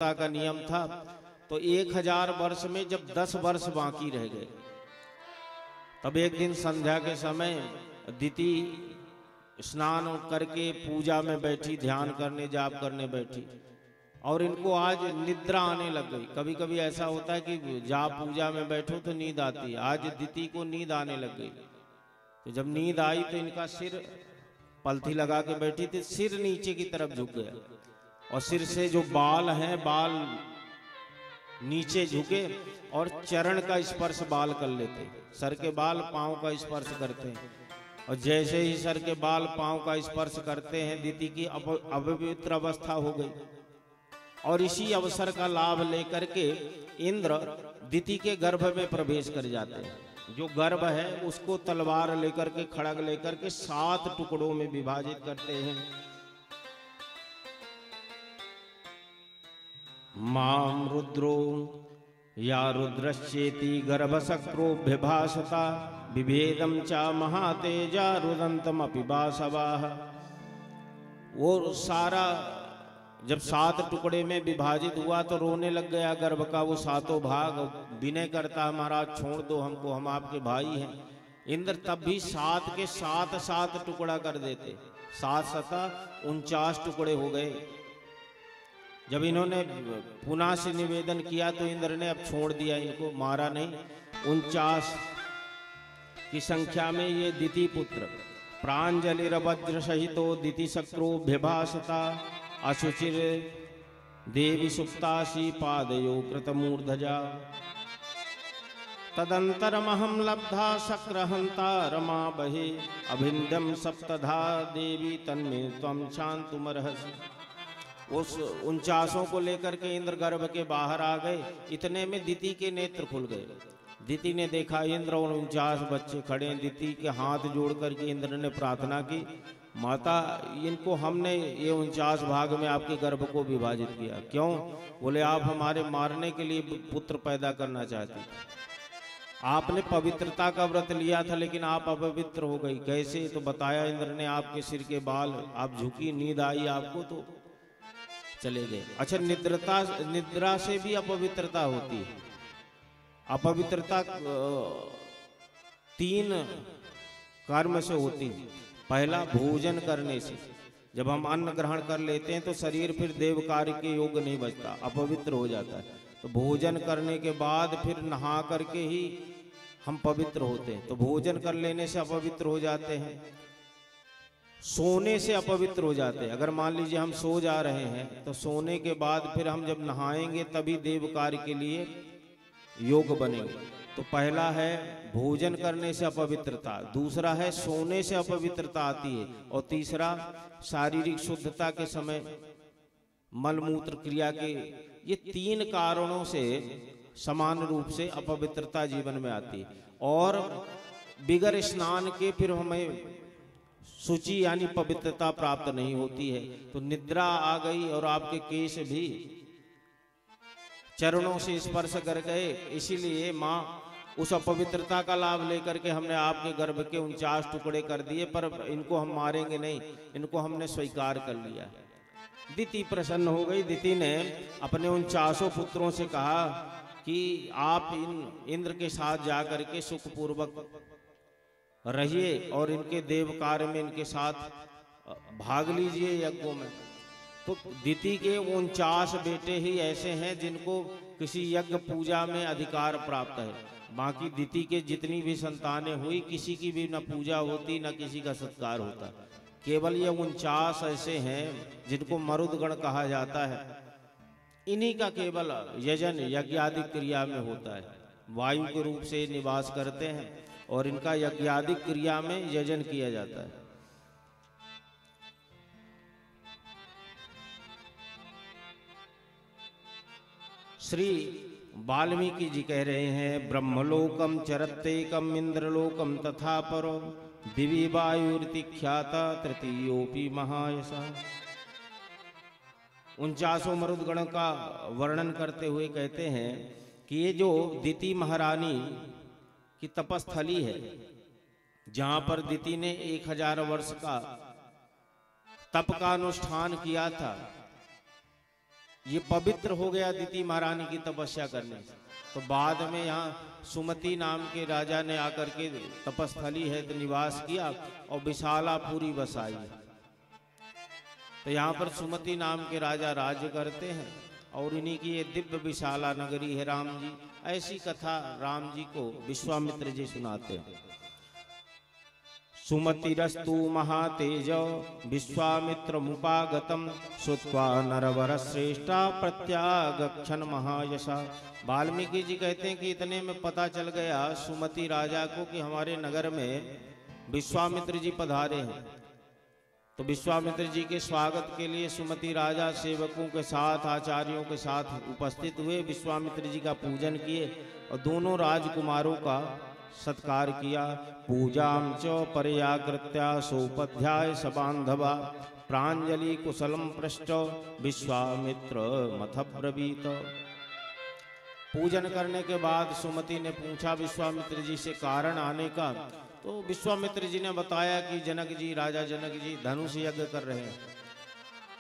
का नियम था। तो 1000 वर्ष में जब 10 वर्ष बाकी रह गए, तब एक दिन संध्या के समय दिति स्नान करके पूजा में बैठी, ध्यान करने, जाप करने बैठी, और इनको आज निद्रा आने लग गई। कभी कभी ऐसा होता है कि जाप पूजा में बैठो तो नींद आती है, आज दिति को नींद आने लग गई। तो जब नींद आई तो इनका सिर, पलथी लगा के बैठी थी, सिर नीचे की तरफ झुक गया, और सिर से जो बाल हैं, बाल नीचे झुके और चरण का स्पर्श बाल कर लेते। सर के बाल पांव का स्पर्श करते हैं, और जैसे ही सर के बाल पांव का स्पर्श करते हैं, दिति की अपवित्र अवस्था हो गई। और इसी अवसर का लाभ लेकर के इंद्र दिति के गर्भ में प्रवेश कर जाते हैं। जो गर्भ है उसको तलवार लेकर के, खड़ग लेकर के 7 टुकड़ों में विभाजित करते हैं। माम रुद्रो या रुद्रश्चेति गर्भशक्रोभ्यभासता विभेदम चा महातेजा रुदंतम अपि बासवाः। वो सारा जब 7 टुकड़े में विभाजित हुआ तो रोने लग गया गर्भ का वो 7 भाग। विनय करता, महाराज छोड़ दो हमको, हम आपके भाई हैं। इंद्र तब भी 7 के 7 टुकड़ा कर देते। 7 7 49 टुकड़े हो गए। जब इन्होंने पुनः से निवेदन किया तो इंद्र ने अब छोड़ दिया, इनको मारा नहीं। 49 की संख्या में ये दिति पुत्र प्रांजलिर्वज्र सहितो दिति शक्रोभ्यभासता अशुचिर देवी सुप्तासी पादयो कृतमूर्धजा। तदंतरमहं लब्धा शक्रहंता रमा बहे अभिंदम सप्तधा देवी तन्मे त्वं शांतुमर्हसि। उस 49 को लेकर के इंद्र गर्भ के बाहर आ गए। इतने में दिति के नेत्र खुल गए। दिति ने देखा इंद्र और 49 बच्चे खड़े हैं। दिति के हाथ जोड़ करके इंद्र ने प्रार्थना की, माता इनको हमने ये 49 भाग में आपके गर्भ को विभाजित किया। क्यों? बोले आप हमारे मारने के लिए पुत्र पैदा करना चाहती। आपने पवित्रता का व्रत लिया था लेकिन आप अपवित्र हो गई। कैसे? तो बताया इंद्र ने, आपके सिर के बाल, आप झुकी, नींद आई आपको तो चले गए। अच्छा, निद्रा से भी अपवित्रता होती है। अपवित्रता 3 कर्म से होती है। पहला भोजन करने से, जब हम अन्न ग्रहण कर लेते हैं तो शरीर फिर देव कार्य के योग्य नहीं बचता, अपवित्र हो जाता है। तो भोजन करने के बाद फिर नहा करके ही हम पवित्र होते हैं। तो भोजन कर लेने से अपवित्र हो जाते हैं। सोने से अपवित्र हो जाते हैं। अगर मान लीजिए हम सो जा रहे हैं तो सोने के बाद फिर हम जब नहाएंगे तभी देव कार्य के लिए योग बनेंगे। तो पहला है भोजन करने से अपवित्रता, दूसरा है सोने से अपवित्रता आती है, और तीसरा शारीरिक शुद्धता के समय मलमूत्र क्रिया के। ये 3 कारणों से समान रूप से अपवित्रता जीवन में आती है। और बिगर स्नान के फिर हमें शुचि यानी पवित्रता प्राप्त नहीं होती है। तो निद्रा आ गई और आपके केश भी चरणों से स्पर्श कर गए। इसीलिए माँ उस अपवित्रता का लाभ लेकर के हमने आपके गर्भ के 49 टुकड़े कर दिए, पर इनको हम मारेंगे नहीं, इनको हमने स्वीकार कर लिया। दिति प्रसन्न हो गई। दिति ने अपने 49 पुत्रों से कहा कि आप इंद्र के साथ जाकर के सुखपूर्वक रहिए और इनके देव कार्य में इनके साथ भाग लीजिए यज्ञों में। तो दिति के 49 बेटे ही ऐसे हैं जिनको किसी यज्ञ पूजा में अधिकार प्राप्त है। बाकी दिति के जितनी भी संतानें हुई, किसी की भी न पूजा होती न किसी का सत्कार होता। केवल ये 49 ऐसे हैं जिनको मरुदगण कहा जाता है। इन्हीं का केवल यजन यज्ञादि क्रिया में होता है। वायु के रूप से निवास करते हैं और इनका यज्ञादि क्रिया में यजन किया जाता है। श्री वाल्मीकि जी कह रहे हैं, ब्रह्मलोकम चरत्तेकम इंद्रलोकम तथा परो दिवि वायुरिति ख्याता तृतीयोपि महायशा। 49 मरुदगणों का वर्णन करते हुए कहते हैं कि ये जो दिति महारानी की तपस्थली है, जहां पर दिति ने 1000 वर्ष का तप का अनुष्ठान किया था, ये पवित्र हो गया अदिति महारानी की तपस्या करने से। तो बाद में यहाँ सुमति नाम के राजा ने आकर के तपस्थली है तो निवास किया और विशालापुरी बसाई। तो यहाँ पर सुमति नाम के राजा राज्य करते हैं और इन्हीं की ये दिव्य विशाला नगरी है राम जी। ऐसी कथा राम जी को विश्वामित्र जी सुनाते हैं। सुमतिरस्तु महातेज विश्वामित्र मुपागतम श्रुत्वा नरवर श्रेष्ठा प्रत्यागच्छन महायशा। वाल्मीकि जी कहते हैं कि इतने में पता चल गया सुमति राजा को कि हमारे नगर में विश्वामित्र जी पधारे हैं। तो विश्वामित्र जी के स्वागत के लिए सुमति राजा सेवकों के साथ आचार्यों के साथ उपस्थित हुए, विश्वामित्र जी का पूजन किए और दोनों राजकुमारों का सत्कार किया। पूजाम च पर्याकृत्या सोपध्याय सबांधवा प्रांजलि कुशलम पृष्ठ विश्वामित्र मथब्रवीत। पूजन करने के बाद सुमति ने पूछा विश्वामित्र जी से कारण आने का। तो विश्वामित्र जी ने बताया कि जनक जी, राजा जनक जी धनुष यज्ञ कर रहे हैं,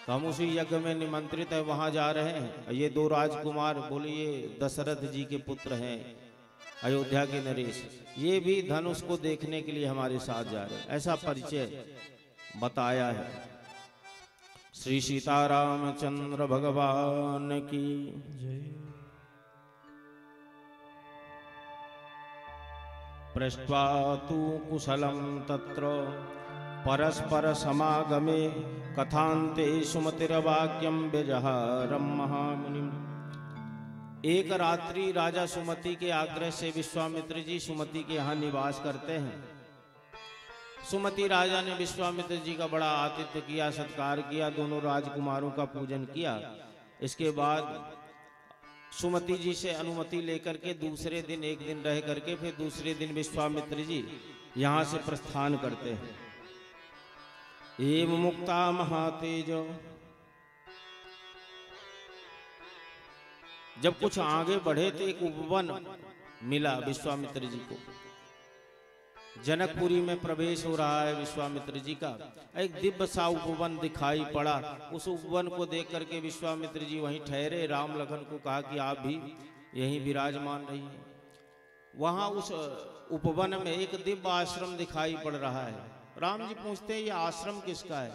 तो हम उसी यज्ञ में निमंत्रित है, वहां जा रहे हैं। ये दो राजकुमार बोले ये दशरथ जी के पुत्र हैं, अयोध्या के नरेश, ये भी धनुष को देखने के लिए हमारे साथ जा रहे हैं। ऐसा परिचय बताया है। श्री सीतारामचंद्र भगवान की जय। पृष्ट्वा तु कुशलं तत्र परस्पर समागमे कथान्ते सुमतिर्वाक्यं व्यजहारं महामुनिम्। एक रात्रि राजा सुमति के आग्रह से विश्वामित्र जी सुमति के यहाँ निवास करते हैं। सुमति राजा ने विश्वामित्र जी का बड़ा आतिथ्य किया, सत्कार किया, दोनों राजकुमारों का पूजन किया। इसके बाद सुमति जी से अनुमति लेकर के दूसरे दिन एक दिन रह करके फिर दूसरे दिन विश्वामित्र जी यहाँ से प्रस्थान करते हैं। एव मुक्ता महातेज। जब कुछ आगे बढ़े तो एक उपवन मिला विश्वामित्र जी को। जनकपुरी में प्रवेश हो रहा है विश्वामित्र जी का। एक दिव्य सा उपवन दिखाई पड़ा। उस उपवन को देख करके विश्वामित्र जी वहीं ठहरे। राम लखन को कहा कि आप भी यहीं विराजमान रहिए। वहां उस उपवन में एक दिव्य आश्रम दिखाई पड़ रहा है। राम जी पूछते हैं ये आश्रम किसका है?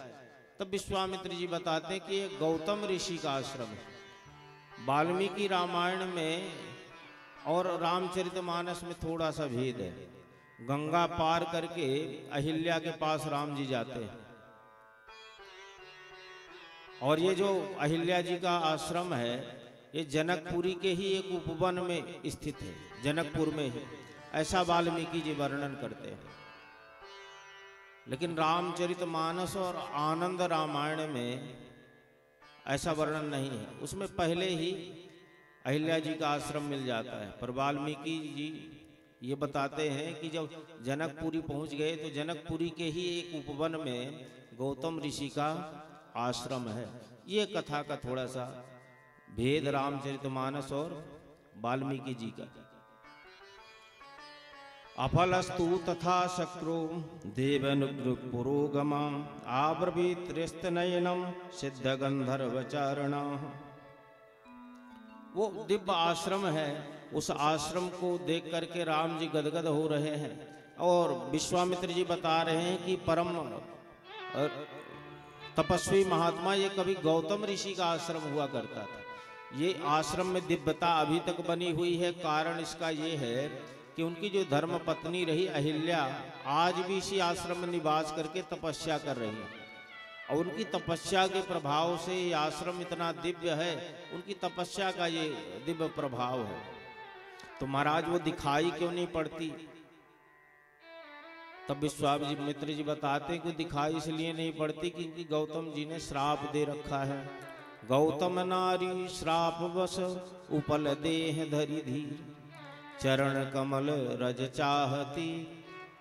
तब विश्वामित्र जी बताते हैं कि ये गौतम ऋषि का आश्रम है। वाल्मीकि रामायण में और रामचरितमानस में थोड़ा सा भेद है। गंगा पार करके अहिल्या के पास राम जी जाते हैं और ये जो अहिल्या जी का आश्रम है ये जनकपुरी के ही एक उपवन में स्थित है, जनकपुर में ही। ऐसा वाल्मीकि जी वर्णन करते हैं। लेकिन रामचरितमानस और आनंद रामायण में ऐसा वर्णन नहीं है। उसमें पहले ही अहिल्या जी का आश्रम मिल जाता है। पर वाल्मीकि जी ये बताते हैं कि जब जनकपुरी पहुंच गए तो जनकपुरी के ही एक उपवन में गौतम ऋषि का आश्रम है। ये कथा का थोड़ा सा भेद रामचरितमानस और वाल्मीकि जी का। अफलस्तु तथा शक्रो देवनुग्र पुरोगमं आब्रवीत नयनम सिद्ध गंधर्व चारणा। वो दिव्य आश्रम है। उस आश्रम को देख करके राम जी गदगद हो रहे हैं और विश्वामित्र जी बता रहे हैं कि परम तपस्वी महात्मा ये कभी गौतम ऋषि का आश्रम हुआ करता था। ये आश्रम में दिव्यता अभी तक बनी हुई है। कारण इसका ये है कि उनकी जो धर्म पत्नी रही अहिल्या आज भी इसी आश्रम में निवास करके तपस्या कर रही है और उनकी तपस्या के प्रभाव से ये आश्रम इतना दिव्य है। उनकी तपस्या का ये दिव्य प्रभाव है। तो महाराज वो दिखाई क्यों नहीं पड़ती? तब विश्वामित्र जी बताते हैं कि दिखाई इसलिए नहीं पड़ती क्योंकि गौतम जी ने श्राप दे रखा है। गौतम नारी श्राप बस उपल देह धरि धीर चरण कमल रज चाहती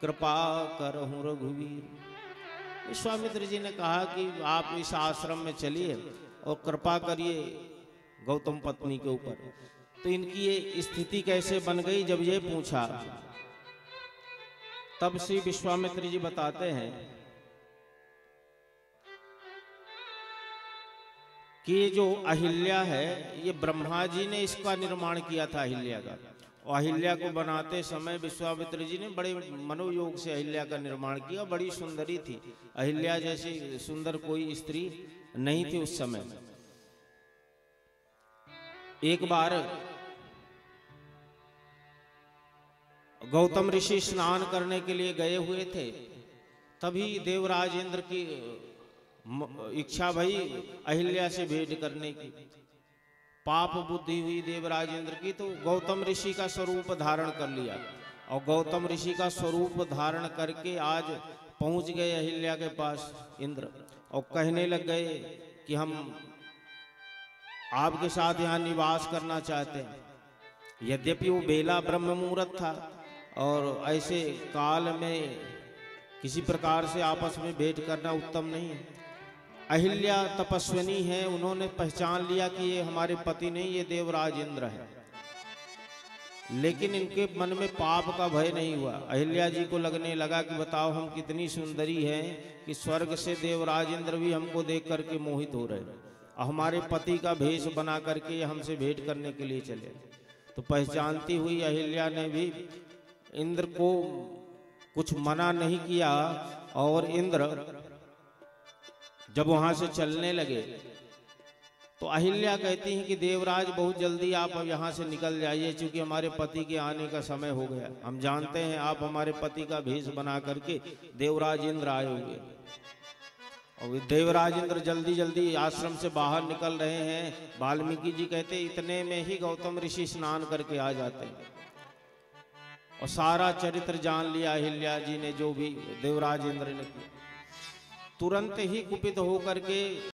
कृपा करहु रघुवीर। विश्वामित्र जी ने कहा कि आप इस आश्रम में चलिए और कृपा करिए गौतम पत्नी के ऊपर। तो इनकी ये स्थिति कैसे बन गई जब ये पूछा तब श्री विश्वामित्र जी बताते हैं कि ये जो अहिल्या है ये ब्रह्मा जी ने इसका निर्माण किया था अहिल्या का। और अहिल्या को बनाते समय विश्वामित्र जी ने बड़े मनोयोग से अहिल्या का निर्माण किया। बड़ी सुंदरी थी अहिल्या, जैसी सुंदर कोई स्त्री नहीं थी उस समय। एक बार गौतम ऋषि स्नान करने के लिए गए हुए थे, तभी देवराज इंद्र की इच्छा भई अहिल्या से भेंट करने की। पाप बुद्धि हुई देवराज इंद्र की, तो गौतम ऋषि का स्वरूप धारण कर लिया। और गौतम ऋषि का स्वरूप धारण करके आज पहुंच गए अहिल्या के पास इंद्र, और कहने लग गए कि हम आपके साथ यहाँ निवास करना चाहते हैं। यद्यपि वो बेला ब्रह्म मुहूर्त था और ऐसे काल में किसी प्रकार से आपस में भेंट करना उत्तम नहीं है। अहिल्या तपस्विनी है, उन्होंने पहचान लिया कि ये हमारे पति नहीं, ये देवराज इंद्र है। लेकिन इनके मन में पाप का भय नहीं हुआ। अहिल्या जी को लगने लगा कि बताओ हम कितनी सुंदरी हैं कि स्वर्ग से देवराज इंद्र भी हमको देख करके मोहित हो रहे हैं, और हमारे पति का भेष बना करके हमसे भेंट करने के लिए चले। तो पहचानती हुई अहिल्या ने भी इंद्र को कुछ मना नहीं किया, और इंद्र जब वहां से चलने लगे तो अहिल्या कहती हैं कि देवराज बहुत जल्दी आप अब यहाँ से निकल जाइए, क्योंकि हमारे पति के आने का समय हो गया। हम जानते हैं आप हमारे पति का भेष बना करके देवराज इंद्र आए होंगे। और देवराज इंद्र जल्दी जल्दी आश्रम से बाहर निकल रहे हैं। वाल्मीकि जी कहते इतने में ही गौतम ऋषि स्नान करके आ जाते हैं, और सारा चरित्र जान लिया अहिल्या जी ने जो भी देवराज इंद्र ने किया। तुरंत ही कुपित होकर के